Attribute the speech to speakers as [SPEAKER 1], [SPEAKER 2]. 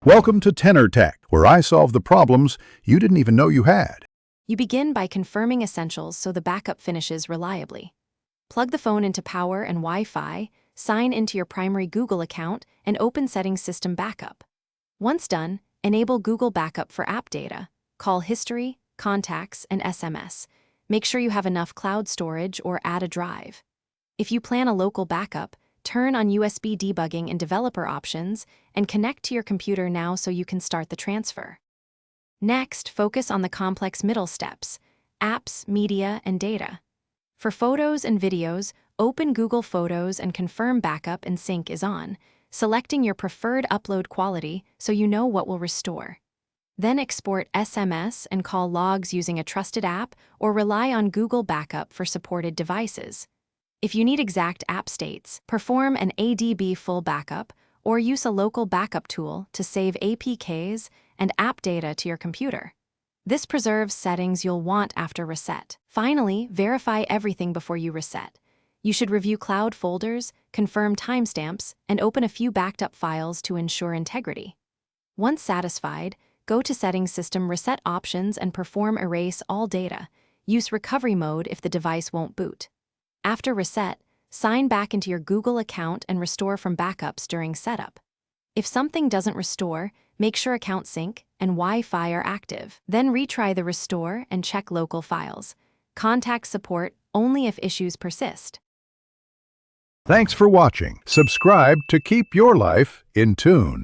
[SPEAKER 1] Welcome to Tenor Tech, where I solve the problems you didn't even know you had.
[SPEAKER 2] You begin by confirming essentials so the backup finishes reliably. Plug the phone into power and Wi-Fi, sign into your primary Google account, and open Settings System Backup. Once done, enable Google Backup for app data, call history, contacts, and SMS. Make sure you have enough cloud storage or add a drive. If you plan a local backup, turn on USB debugging and developer options and connect to your computer now so you can start the transfer. Next, focus on the complex middle steps: apps, media, and data. For photos and videos, open Google Photos and confirm backup and sync is on, selecting your preferred upload quality so you know what will restore. Then export SMS and call logs using a trusted app or rely on Google Backup for supported devices. If you need exact app states, perform an ADB full backup or use a local backup tool to save APKs and app data to your computer. This preserves settings you'll want after reset. Finally, verify everything before you reset. You should review cloud folders, confirm timestamps, and open a few backed up files to ensure integrity. Once satisfied, go to Settings System Reset Options and perform Erase All Data. Use Recovery Mode if the device won't boot. After reset, sign back into your Google account and restore from backups during setup. If something doesn't restore, make sure account sync and Wi-Fi are active. Then retry the restore and check local files. Contact support only if issues persist.
[SPEAKER 1] Thanks for watching. Subscribe to keep your life in tune.